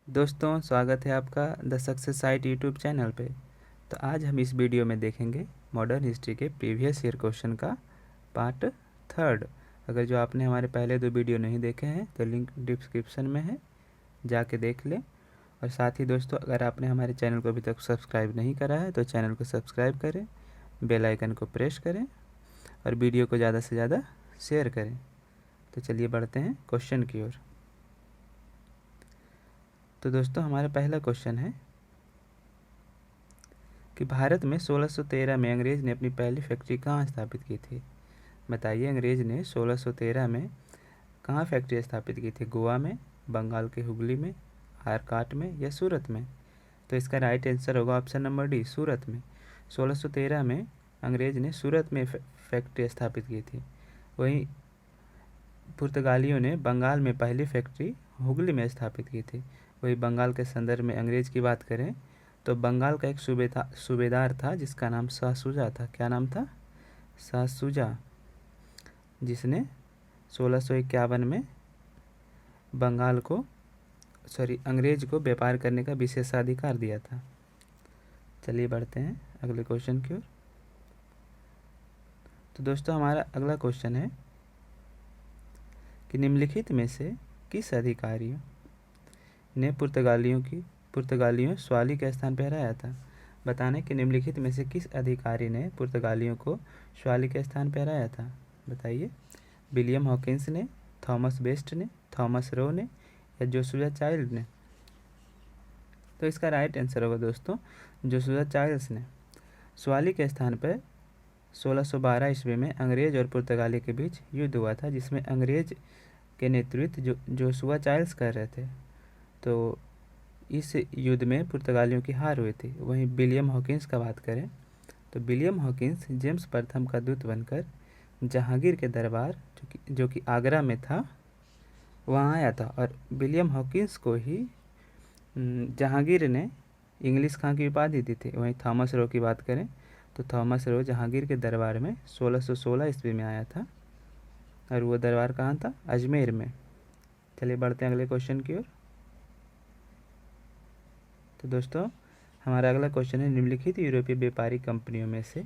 दोस्तों, स्वागत है आपका the success site YouTube channel पे। तो आज हम इस वीडियो में देखेंगे मॉडर्न हिस्ट्री के प्रीवियस ईयर क्वेश्चन का पार्ट थर्ड। अगर जो आपने हमारे पहले 2 वीडियो नहीं देखे हैं तो लिंक डिस्क्रिप्शन में है, जाके देख लें। और साथ ही दोस्तों, अगर आपने हमारे चैनल को अभी तक सब्सक्राइब नहीं करा है तो चैनल को सब्सक्राइब करें, बेल आइकन को प्रेस करें और वीडियो को ज़्यादा से ज़्यादा शेयर करें। तो चलिए बढ़ते हैं क्वेश्चन की ओर। तो दोस्तों, हमारा पहला क्वेश्चन है कि भारत में 1613 में अंग्रेज़ ने अपनी पहली फैक्ट्री कहाँ स्थापित की थी। बताइए, अंग्रेज़ ने 1613 में कहाँ फैक्ट्री स्थापित की थी? गोवा में, बंगाल के हुगली में, आरकाट में या सूरत में? तो इसका राइट आंसर होगा ऑप्शन नंबर डी, सूरत में। 1613 में अंग्रेज़ ने सूरत में फैक्ट्री स्थापित की थी। वहीं पुर्तगालियों ने बंगाल में पहली फैक्ट्री हुगली में स्थापित की थी। वही बंगाल के संदर्भ में अंग्रेज़ की बात करें तो बंगाल का एक सूबेदार था जिसका नाम शाह शुजा था। क्या नाम था? शाह शुजा, जिसने 1651 में बंगाल को अंग्रेज़ को व्यापार करने का विशेषाधिकार दिया था। चलिए बढ़ते हैं अगले क्वेश्चन की ओर। तो दोस्तों, हमारा अगला क्वेश्चन है कि निम्नलिखित में से किस अधिकारियों ने पुर्तगालियों स्वाली के स्थान पर हराया था? बताने कि निम्नलिखित में से किस अधिकारी ने पुर्तगालियों को स्वाली के स्थान पर हराया था? बताइए, विलियम हॉकिंस ने, थॉमस बेस्ट ने, थॉमस रो ने या जोशुआ चाइल्ड ने? तो इसका राइट आंसर होगा दोस्तों जोशुआ चाइल्ड्स ने। स्वाली के स्थान पर 1612 ईस्वी में अंग्रेज और पुर्तगाली के बीच युद्ध हुआ था, जिसमें अंग्रेज के नेतृत्व जोशुआ चाइल्ड्स कर रहे थे। तो इस युद्ध में पुर्तगालियों की हार हुई थी। वहीं विलियम हॉकिंस का बात करें तो विलियम हॉकिंस जेम्स प्रथम का दूत बनकर जहांगीर के दरबार जो कि आगरा में था वहाँ आया था, और विलियम हॉकिंस को ही जहांगीर ने इंग्लिश खां की उपाधि दी थी। वहीं थॉमस रो की बात करें तो थॉमस रो जहांगीर के दरबार में 1616 ईस्वी में आया था, और वो दरबार कहाँ था? अजमेर में। चलिए बढ़ते हैं अगले क्वेश्चन की ओर। तो दोस्तों, हमारा अगला क्वेश्चन है, निम्नलिखित यूरोपीय व्यापारी कंपनियों में से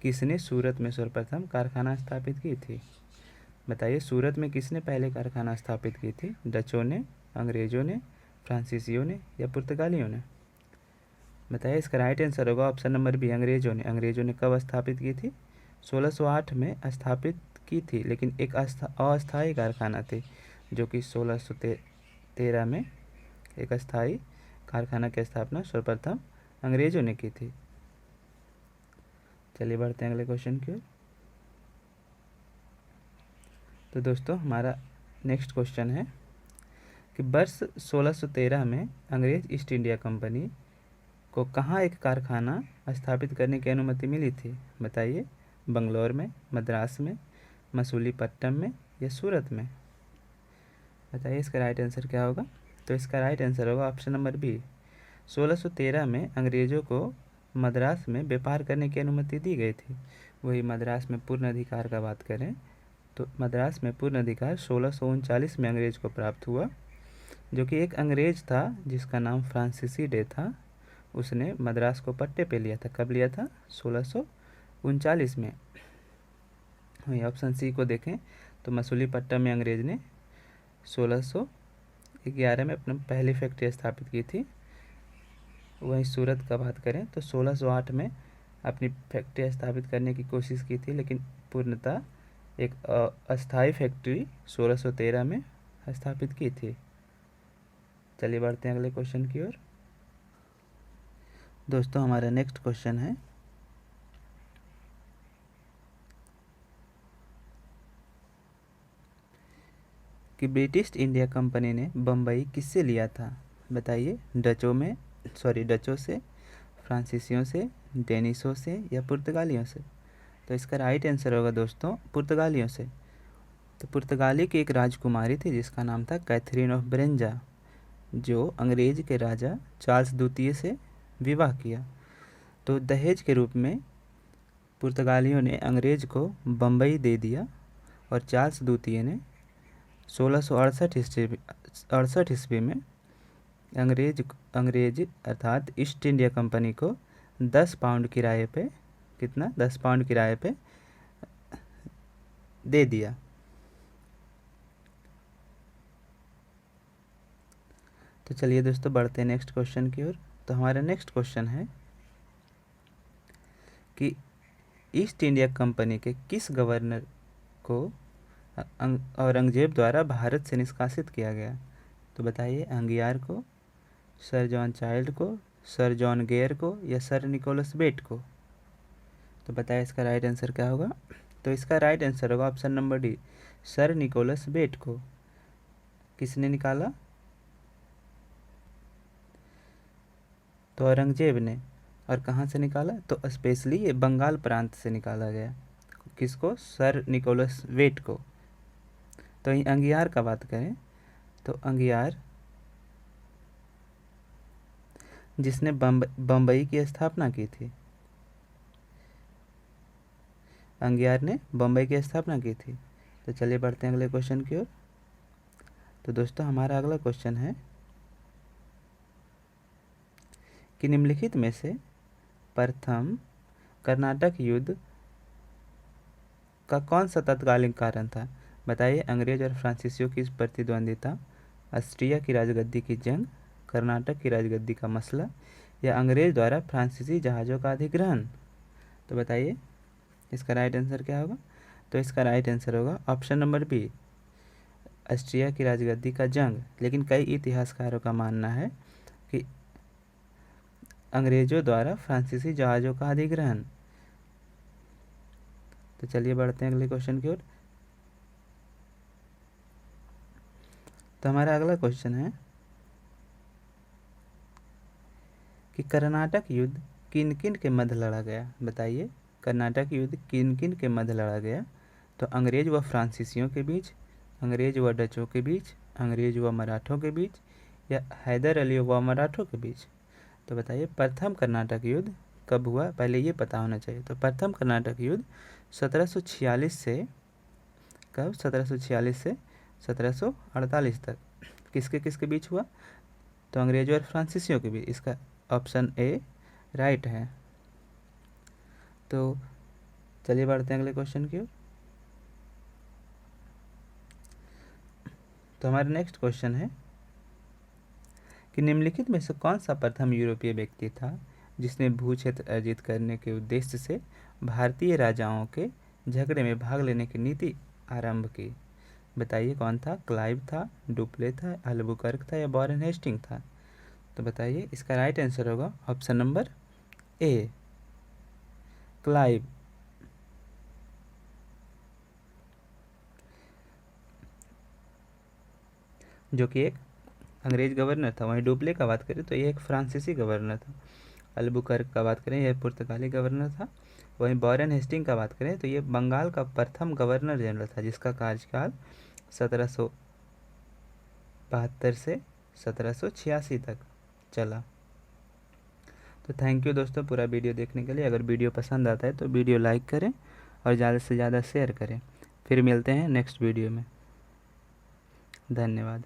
किसने सूरत में सर्वप्रथम कारखाना स्थापित की थी? बताइए, सूरत में किसने पहले कारखाना स्थापित की थी? डचों ने, अंग्रेजों ने, फ्रांसीसियों ने या पुर्तगालियों ने? बताइए, इसका राइट आंसर होगा ऑप्शन नंबर बी, अंग्रेजों ने। अंग्रेजों ने कब स्थापित की थी? 1608 में स्थापित की थी, लेकिन एक अस्थायी कारखाना थी, जो कि 1613 में एक अस्थायी कारखाना की स्थापना सर्वप्रथम अंग्रेजों ने की थी। चलिए बढ़ते हैं अगले क्वेश्चन की ओर। तो दोस्तों, हमारा नेक्स्ट क्वेश्चन है कि वर्ष 1613 में अंग्रेज ईस्ट इंडिया कंपनी को कहाँ एक कारखाना स्थापित करने की अनुमति मिली थी? बताइए, बंगलौर में, मद्रास में, मसूलीपट्टनम में या सूरत में? बताइए, इसका राइट आंसर क्या होगा? तो इसका राइट आंसर होगा ऑप्शन नंबर बी। 1613 में अंग्रेज़ों को मद्रास में व्यापार करने की अनुमति दी गई थी। वही मद्रास में पूर्ण अधिकार का बात करें तो मद्रास में पूर्ण अधिकार 1639 में अंग्रेज को प्राप्त हुआ, जो कि एक अंग्रेज था जिसका नाम फ्रांसीसी डे था। उसने मद्रास को पट्टे पे लिया था। कब लिया था? 1639 में। वही ऑप्शन सी को देखें तो मसूलीपट्टनम में अंग्रेज ने 1611 में अपनी पहली फैक्ट्री स्थापित की थी। वहीं सूरत का बात करें तो 1608 में अपनी फैक्ट्री स्थापित करने की कोशिश की थी, लेकिन पूर्णतः एक अस्थायी फैक्ट्री 1613 में स्थापित की थी। चलिए बढ़ते हैं अगले क्वेश्चन की ओर। दोस्तों, हमारा नेक्स्ट क्वेश्चन है कि ब्रिटिश इंडिया कंपनी ने बम्बई किससे लिया था? बताइए, डचों से, फ्रांसीसियों से, डेनिशों से या पुर्तगालियों से? तो इसका राइट आंसर होगा दोस्तों पुर्तगालियों से। तो पुर्तगाली की एक राजकुमारी थी जिसका नाम था कैथरीन ऑफ ब्रेंजा, जो अंग्रेज के राजा चार्ल्स द्वितीय से विवाह किया। तो दहेज के रूप में पुर्तगालियों ने अंग्रेज को बम्बई दे दिया, और चार्ल्स द्वितीय ने 1668 ईस्वी में अंग्रेज अर्थात ईस्ट इंडिया कंपनी को 10 पाउंड किराए पे, कितना, 10 पाउंड किराए पे दे दिया। तो चलिए दोस्तों बढ़ते हैं नेक्स्ट क्वेश्चन की ओर। तो हमारा नेक्स्ट क्वेश्चन है कि ईस्ट इंडिया कंपनी के किस गवर्नर को औरंगजेब द्वारा भारत से निष्कासित किया गया? तो बताइए, अंगियार को, सर जॉन चाइल्ड को, सर जॉन गेयर को, या सर निकोलस बेट को? तो बताइए इसका राइट आंसर क्या होगा? तो इसका राइट आंसर होगा option number D, Sir Nicholas Bate को। किसने निकाला? तो औरंगजेब ने। और कहाँ से निकाला? तो स्पेशली ये बंगाल प्रांत से निकाला गया। किसको? सर निकोलस बेट को। तो यहीं अंगियार का बात करें तो अंगियार जिसने बम्बई की स्थापना की थी, अंगियार ने बम्बई की स्थापना की थी। तो चलिए बढ़ते हैं अगले क्वेश्चन की ओर। तो दोस्तों हमारा अगला क्वेश्चन है कि निम्नलिखित में से प्रथम कर्नाटक युद्ध का कौन सा तत्कालीन कारण था? बताइए, अंग्रेज और फ्रांसीसियों की प्रतिद्वंदिता, ऑस्ट्रिया की राजगद्दी की जंग, कर्नाटक की राजगद्दी का मसला, या अंग्रेज द्वारा फ्रांसीसी जहाज़ों का अधिग्रहण? तो बताइए इसका राइट आंसर क्या होगा? तो इसका राइट आंसर होगा ऑप्शन नंबर बी, ऑस्ट्रिया की राजगद्दी का जंग। लेकिन कई इतिहासकारों का मानना है कि अंग्रेजों द्वारा फ्रांसीसी जहाज़ों का अधिग्रहण। तो चलिए बढ़ते हैं अगले क्वेश्चन की ओर। तो हमारा अगला क्वेश्चन है कि कर्नाटक युद्ध किन किन के मध्य लड़ा गया? बताइए, कर्नाटक युद्ध किन किन के मध्य लड़ा गया? तो अंग्रेज व फ्रांसीसियों के बीच, अंग्रेज व डचों के बीच, अंग्रेज व मराठों के बीच, या हैदर अली व मराठों के बीच? तो बताइए प्रथम कर्नाटक युद्ध कब हुआ? पहले ये पता होना चाहिए। तो प्रथम कर्नाटक युद्ध 1746 से कब? 1746 से 1748 तक किसके किसके बीच हुआ? तो अंग्रेजों और फ्रांसीसियों के बीच। इसका ऑप्शन ए राइट है। तो चलिए बढ़ते हैं अगले क्वेश्चन की ओर। तो हमारा नेक्स्ट क्वेश्चन है कि निम्नलिखित में से कौन सा प्रथम यूरोपीय व्यक्ति था जिसने भू क्षेत्र अर्जित करने के उद्देश्य से भारतीय राजाओं के झगड़े में भाग लेने की नीति आरंभ की? बताइए कौन था? क्लाइव था, डुप्ले था, अल्बुकर्क था, या वॉरेन हेस्टिंग था? तो बताइए इसका राइट आंसर होगा ऑप्शन नंबर ए, क्लाइव। जो कि एक अंग्रेज गवर्नर था। वहीं डुप्ले का बात करें तो ये एक फ्रांसीसी गवर्नर था। अल्बुकर्क का बात करें यह पुर्तगाली गवर्नर था। वहीं वॉरेन हेस्टिंग का बात करें तो ये बंगाल का प्रथम गवर्नर जनरल था, जिसका कार्यकाल 1772 से 1786 तक चला। तो थैंक यू दोस्तों पूरा वीडियो देखने के लिए। अगर वीडियो पसंद आता है तो वीडियो लाइक करें और ज़्यादा से ज़्यादा शेयर करें। फिर मिलते हैं नेक्स्ट वीडियो में। धन्यवाद।